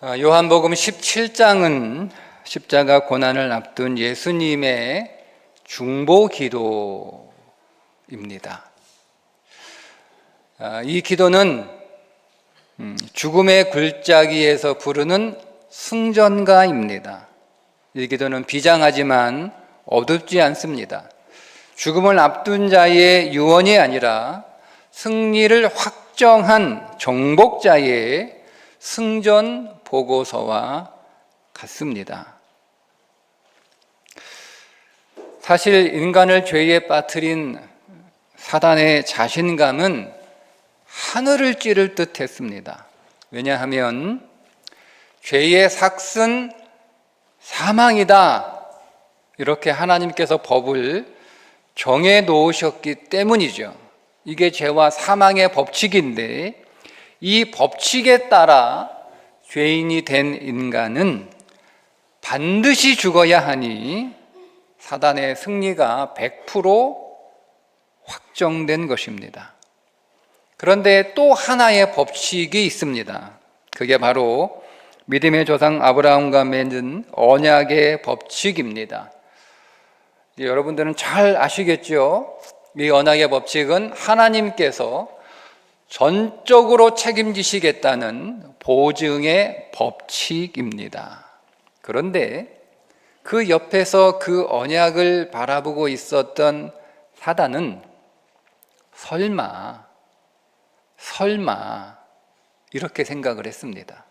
요한복음 17장은 십자가 고난을 앞둔 예수님의 중보 기도입니다. 이 기도는 죽음의 굴짜기에서 부르는 승전가입니다. 이 기도는 비장하지만 어둡지 않습니다. 죽음을 앞둔 자의 유언이 아니라 승리를 확정한 정복자의 승전 보고서와 같습니다. 사실 인간을 죄에 빠뜨린 사단의 자신감은 하늘을 찌를 듯 했습니다. 왜냐하면 죄의 삭은 사망이다, 이렇게 하나님께서 법을 정해 놓으셨기 때문이죠. 이게 죄와 사망의 법칙인데, 이 법칙에 따라 죄인이 된 인간은 반드시 죽어야 하니 사단의 승리가 100% 확정된 것입니다. 그런데 또 하나의 법칙이 있습니다. 그게 바로 믿음의 조상 아브라함과 맺은 언약의 법칙입니다. 여러분들은 잘 아시겠죠? 이 언약의 법칙은 하나님께서 전적으로 책임지시겠다는 보증의 법칙입니다. 그런데 그 옆에서 그 언약을 바라보고 있었던 사단은 설마 이렇게 생각을 했습니다.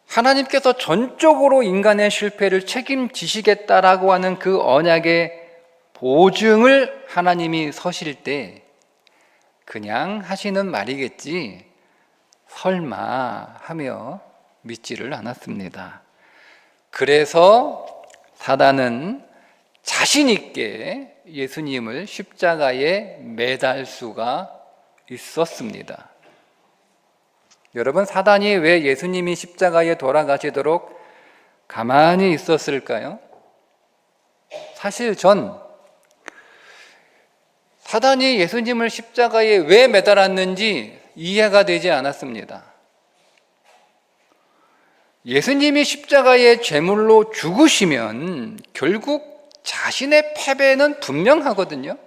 하나님께서 전적으로 인간의 실패를 책임지시겠다라고 하는 그 언약의 보증을 하나님이 서실 때 그냥 하시는 말이겠지, 설마 하며 믿지를 않았습니다. 그래서 사단은 자신 있게 예수님을 십자가에 매달 수가 있었습니다. 여러분, 사단이 왜 예수님이 십자가에 돌아가시도록 가만히 있었을까요? 사실 전 사단이 예수님을 십자가에 왜 매달았는지 이해가 되지 않았습니다. 예수님이 십자가의 제물로 죽으시면 결국 자신의 패배는 분명하거든요.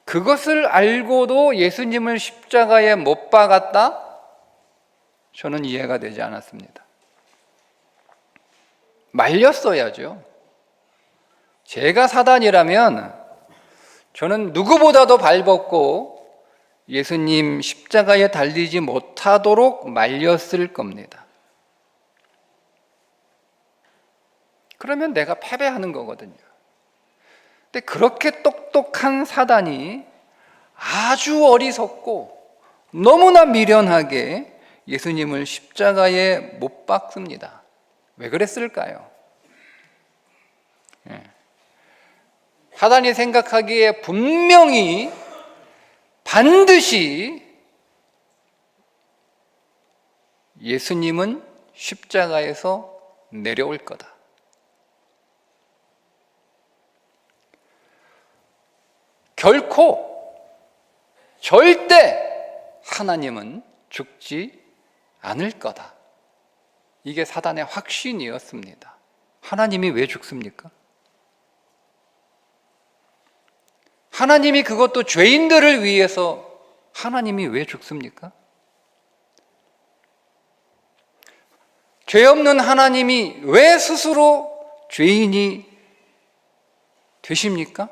그것을 알고도 예수님을 십자가에 못 박았다? 저는 이해가 되지 않았습니다. 말렸어야죠. 제가 사단이라면 저는 누구보다도 발벗고 예수님 십자가에 달리지 못하도록 말렸을 겁니다. 그러면 내가 패배하는 거거든요. 근데 그렇게 똑똑한 사단이 아주 어리석고 너무나 미련하게 예수님을 십자가에 못 박습니다. 왜 그랬을까요? 사단이 생각하기에 분명히 반드시 예수님은 십자가에서 내려올 거다. 결코 절대 하나님은 죽지 않을 거다. 이게 사단의 확신이었습니다. 하나님이 왜 죽습니까? 하나님이 그것도 죄인들을 위해서 하나님이 왜 죽습니까? 죄 없는 하나님이 왜 스스로 죄인이 되십니까?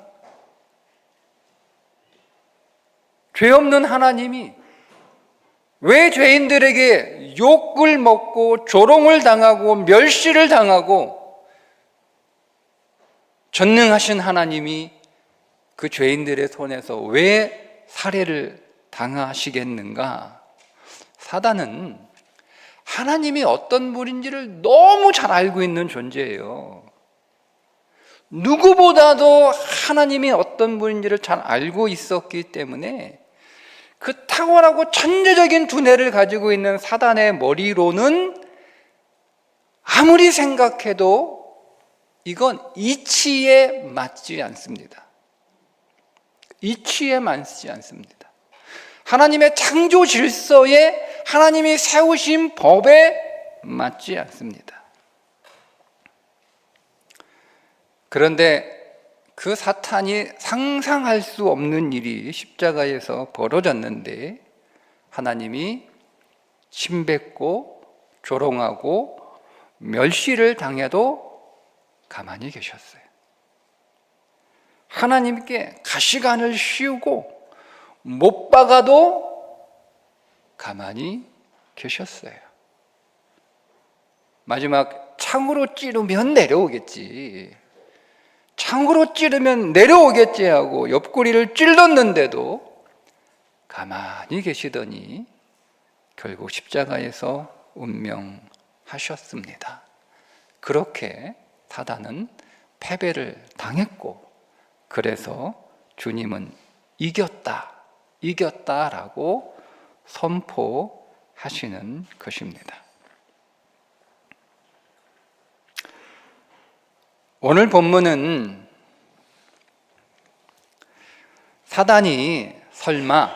죄 없는 하나님이 왜 죄인들에게 욕을 먹고 조롱을 당하고 멸시를 당하고 전능하신 하나님이 그 죄인들의 손에서 왜 살해를 당하시겠는가? 사단은 하나님이 어떤 분인지를 너무 잘 알고 있는 존재예요. 누구보다도 하나님이 어떤 분인지를 잘 알고 있었기 때문에 그 탁월하고 천재적인 두뇌를 가지고 있는 사단의 머리로는 아무리 생각해도 이건 이치에 맞지 않습니다. 이치에만 쓰지 않습니다. 하나님의 창조 질서에 하나님이 세우신 법에 맞지 않습니다. 그런데 그 사탄이 상상할 수 없는 일이 십자가에서 벌어졌는데 하나님이 침뱉고 조롱하고 멸시를 당해도 가만히 계셨어요. 하나님께 가시관을 씌우고 못 박아도 가만히 계셨어요. 마지막 창으로 찌르면 내려오겠지. 창으로 찌르면 내려오겠지 하고 옆구리를 찔렀는데도 가만히 계시더니 결국 십자가에서 운명하셨습니다. 그렇게 사단은 패배를 당했고, 그래서 주님은 이겼다라고 선포하시는 것입니다. 오늘 본문은 사단이 설마,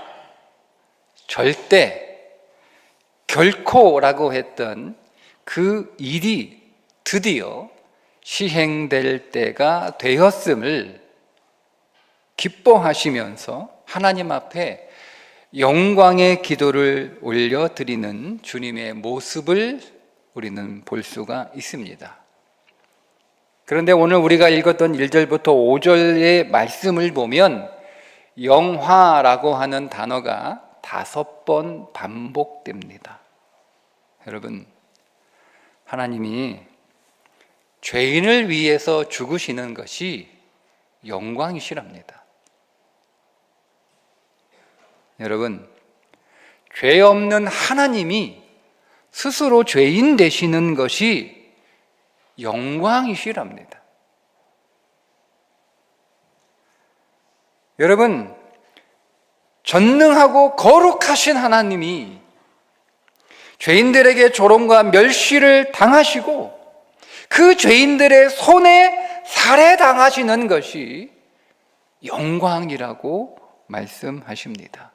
절대, 결코라고 했던 그 일이 드디어 시행될 때가 되었음을 기뻐하시면서 하나님 앞에 영광의 기도를 올려드리는 주님의 모습을 우리는 볼 수가 있습니다. 그런데 오늘 우리가 읽었던 1절부터 5절의 말씀을 보면 영화라고 하는 단어가 5번 반복됩니다. 여러분, 하나님이 죄인을 위해서 죽으시는 것이 영광이시랍니다. 여러분, 죄 없는 하나님이 스스로 죄인 되시는 것이 영광이시랍니다. 여러분, 전능하고 거룩하신 하나님이 죄인들에게 조롱과 멸시를 당하시고 그 죄인들의 손에 살해당하시는 것이 영광이라고 말씀하십니다.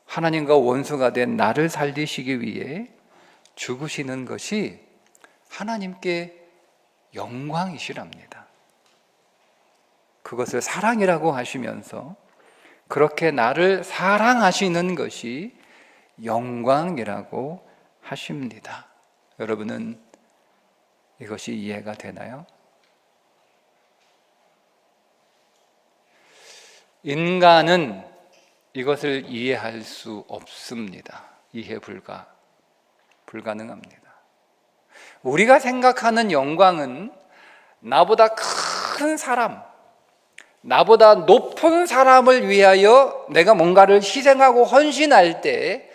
하나님과 원수가 된 나를 살리시기 위해 죽으시는 것이 하나님께 영광이시랍니다. 그것을 사랑이라고 하시면서 그렇게 나를 사랑하시는 것이 영광이라고 하십니다. 여러분은 이것이 이해가 되나요? 인간은 이것을 이해할 수 없습니다. 이해 불가능합니다. 우리가 생각하는 영광은 나보다 큰 사람, 나보다 높은 사람을 위하여 내가 뭔가를 희생하고 헌신할 때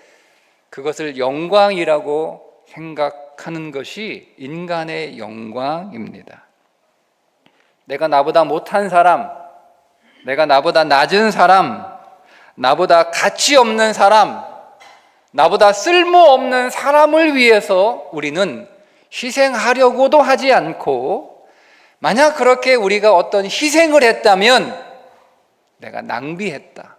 그것을 영광이라고 생각하는 것이 인간의 영광입니다. 내가 나보다 못한 사람, 내가 나보다 낮은 사람, 나보다 가치 없는 사람, 나보다 쓸모없는 사람을 위해서 우리는 희생하려고도 하지 않고, 만약 그렇게 우리가 어떤 희생을 했다면 내가 낭비했다,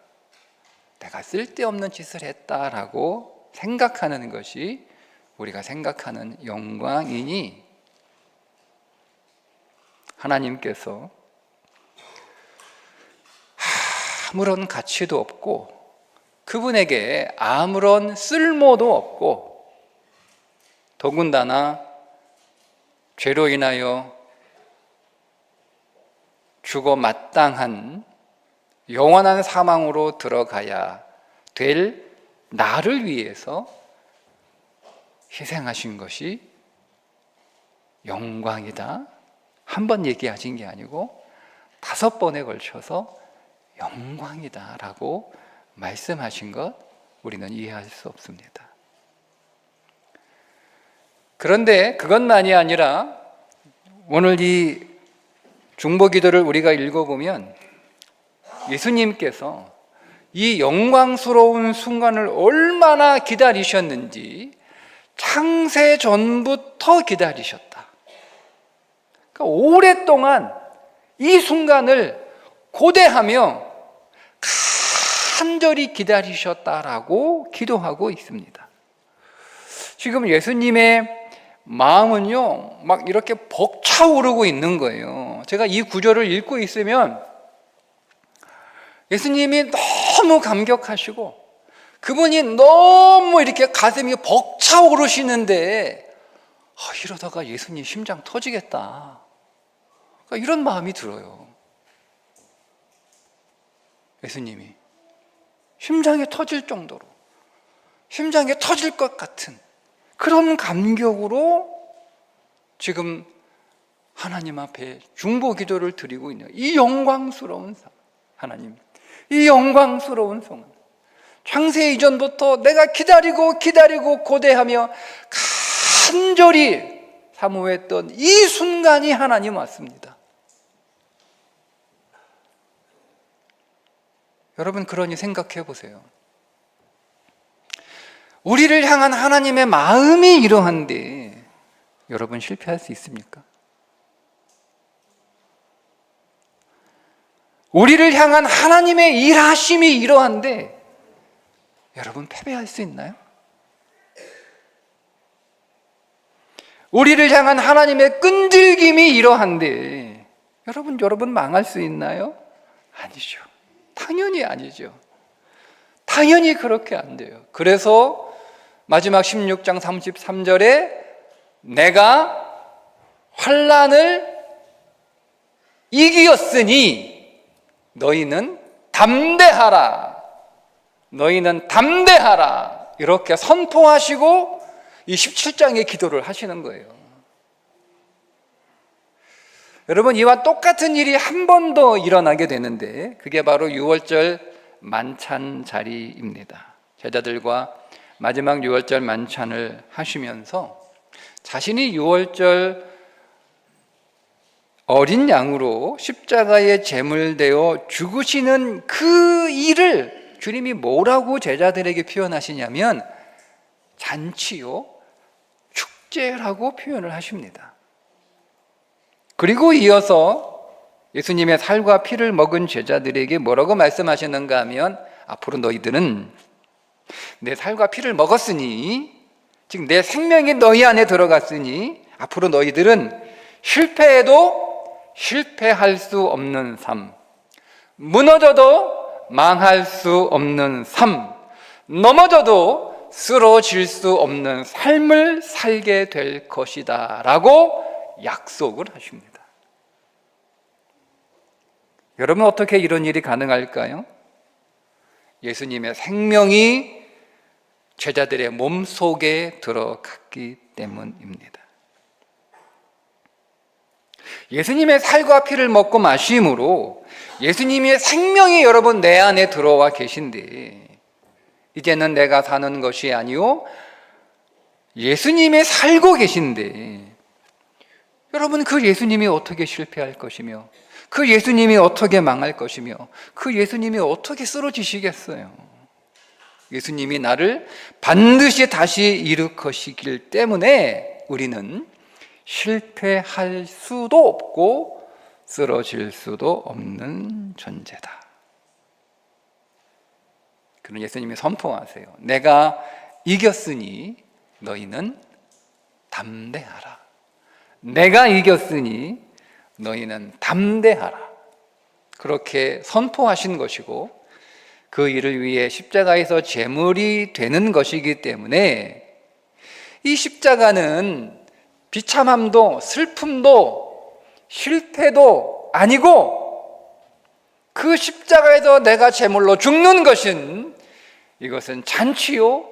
내가 쓸데없는 짓을 했다라고 생각하는 것이 우리가 생각하는 영광이니, 하나님께서 아무런 가치도 없고 그분에게 아무런 쓸모도 없고 더군다나 죄로 인하여 죽어 마땅한 영원한 사망으로 들어가야 될 나를 위해서 희생하신 것이 영광이다. 한 번 얘기하신 게 아니고 5번에 걸쳐서 영광이다라고 말씀하신 것 우리는 이해할 수 없습니다. 그런데 그것만이 아니라 오늘 이 중보기도를 우리가 읽어보면 예수님께서 이 영광스러운 순간을 얼마나 기다리셨는지 창세 전부터 기다리셨다. 그러니까 오랫동안 이 순간을 고대하며 간절히 기다리셨다라고 기도하고 있습니다. 지금 예수님의 마음은요, 막 이렇게 벅차오르고 있는 거예요. 제가 이 구절을 읽고 있으면 예수님이 너무 감격하시고 그분이 너무 이렇게 가슴이 벅차오르시는데 이러다가 예수님 심장 터지겠다, 그러니까 이런 마음이 들어요. 예수님이 심장이 터질 정도로, 심장이 터질 것 같은 그런 감격으로 지금 하나님 앞에 중보 기도를 드리고 있는 이 영광스러운 하나님, 이 영광스러운 성은 창세 이전부터 내가 기다리고 고대하며 간절히 사모했던 이 순간이 하나님 왔습니다. 여러분, 그러니 생각해 보세요. 우리를 향한 하나님의 마음이 이러한데 여러분 실패할 수 있습니까? 우리를 향한 하나님의 일하심이 이러한데 여러분 패배할 수 있나요? 우리를 향한 하나님의 끈질김이 이러한데 여러분 망할 수 있나요? 아니죠. 당연히 아니죠. 당연히 그렇게 안 돼요. 그래서 마지막 16장 33절에 내가 환난을 이기었으니 너희는 담대하라, 너희는 담대하라, 이렇게 선포하시고 이 17장의 기도를 하시는 거예요. 여러분, 이와 똑같은 일이 한 번 더 일어나게 되는데 그게 바로 6월절 만찬 자리입니다. 제자들과 마지막 6월절 만찬을 하시면서 자신이 6월절 어린 양으로 십자가에 제물되어 죽으시는 그 일을 주님이 뭐라고 제자들에게 표현하시냐면 잔치요, 축제라고 표현을 하십니다. 그리고 이어서 예수님의 살과 피를 먹은 제자들에게 뭐라고 말씀하시는가 하면 앞으로 너희들은 내 살과 피를 먹었으니, 즉 내 생명이 너희 안에 들어갔으니 앞으로 너희들은 실패해도 실패할 수 없는 삶, 무너져도 망할 수 없는 삶, 넘어져도 쓰러질 수 없는 삶을 살게 될 것이다 라고 약속을 하십니다. 여러분, 어떻게 이런 일이 가능할까요? 예수님의 생명이 제자들의 몸속에 들어갔기 때문입니다. 예수님의 살과 피를 먹고 마심으로 예수님의 생명이 여러분 내 안에 들어와 계신데 이제는 내가 사는 것이 아니요 예수님이 살고 계신데 여러분, 그 예수님이 어떻게 실패할 것이며 그 예수님이 어떻게 망할 것이며 그 예수님이 어떻게 쓰러지시겠어요? 예수님이 나를 반드시 다시 일으키시기 때문에 우리는 실패할 수도 없고 쓰러질 수도 없는 존재다. 그런 예수님이 선포하세요. 내가 이겼으니 너희는 담대하라. 내가 이겼으니 너희는 담대하라. 그렇게 선포하신 것이고 그 일을 위해 십자가에서 제물이 되는 것이기 때문에 이 십자가는 비참함도 슬픔도 실패도 아니고 그 십자가에서 내가 제물로 죽는 것은 이것은 잔치요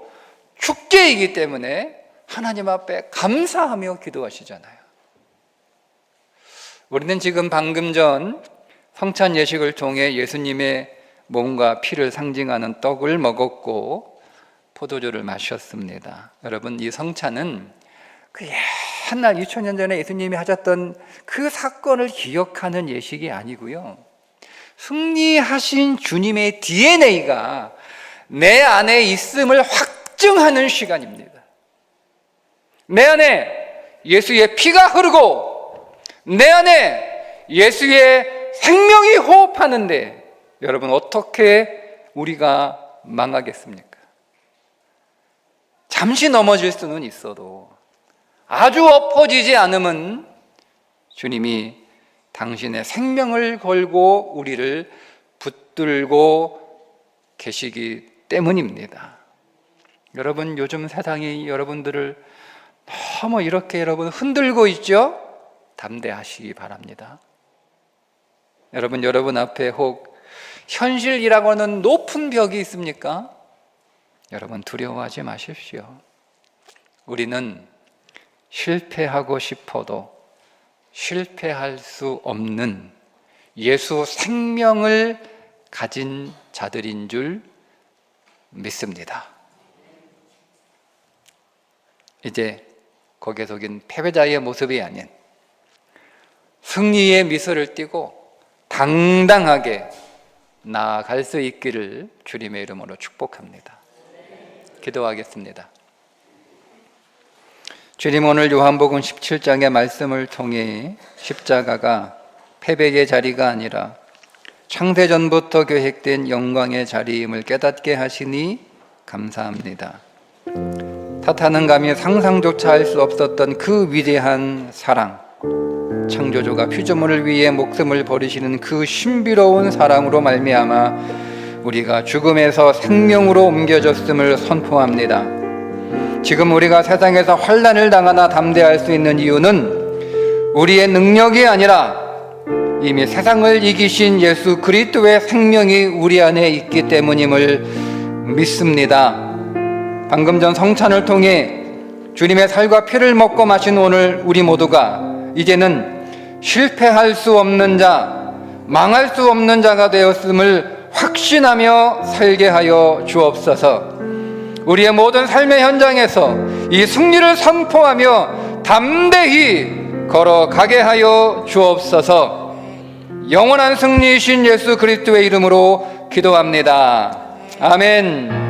축제이기 때문에 하나님 앞에 감사하며 기도하시잖아요. 우리는 지금 방금 전 성찬 예식을 통해 예수님의 몸과 피를 상징하는 떡을 먹었고 포도주를 마셨습니다. 여러분, 이 성찬은 그 옛날 2000년 전에 예수님이 하셨던 그 사건을 기억하는 예식이 아니고요, 승리하신 주님의 DNA가 내 안에 있음을 확증하는 시간입니다. 내 안에 예수의 피가 흐르고 내 안에 예수의 생명이 위협하는데 여러분 어떻게 우리가 망하겠습니까? 잠시 넘어질 수는 있어도 아주 엎어지지 않으면 주님이 당신의 생명을 걸고 우리를 붙들고 계시기 때문입니다. 여러분, 요즘 세상이 여러분들을 너무 이렇게 여러분 흔들고 있죠? 담대하시기 바랍니다. 여러분 앞에 혹 현실이라고 하는 높은 벽이 있습니까? 여러분 두려워하지 마십시오. 우리는 실패하고 싶어도 실패할 수 없는 예수 생명을 가진 자들인 줄 믿습니다. 이제 거기에 속인 패배자의 모습이 아닌 승리의 미소를 띠고 당당하게 나아갈 수 있기를 주님의 이름으로 축복합니다. 기도하겠습니다. 주님, 오늘 요한복음 17장의 말씀을 통해 십자가가 패배의 자리가 아니라 창세전부터 계획된 영광의 자리임을 깨닫게 하시니 감사합니다. 탓하는 감히 상상조차 할 수 없었던 그 위대한 사랑, 창조주가 피조물을 위해 목숨을 버리시는 그 신비로운 사랑으로 말미암아 우리가 죽음에서 생명으로 옮겨졌음을 선포합니다. 지금 우리가 세상에서 환난을 당하나 담대할 수 있는 이유는 우리의 능력이 아니라 이미 세상을 이기신 예수 그리스도의 생명이 우리 안에 있기 때문임을 믿습니다. 방금 전 성찬을 통해 주님의 살과 피를 먹고 마신 오늘 우리 모두가 이제는 실패할 수 없는 자, 망할 수 없는 자가 되었음을 확신하며 살게 하여 주옵소서. 우리의 모든 삶의 현장에서 이 승리를 선포하며 담대히 걸어가게 하여 주옵소서. 영원한 승리이신 예수 그리스도의 이름으로 기도합니다. 아멘.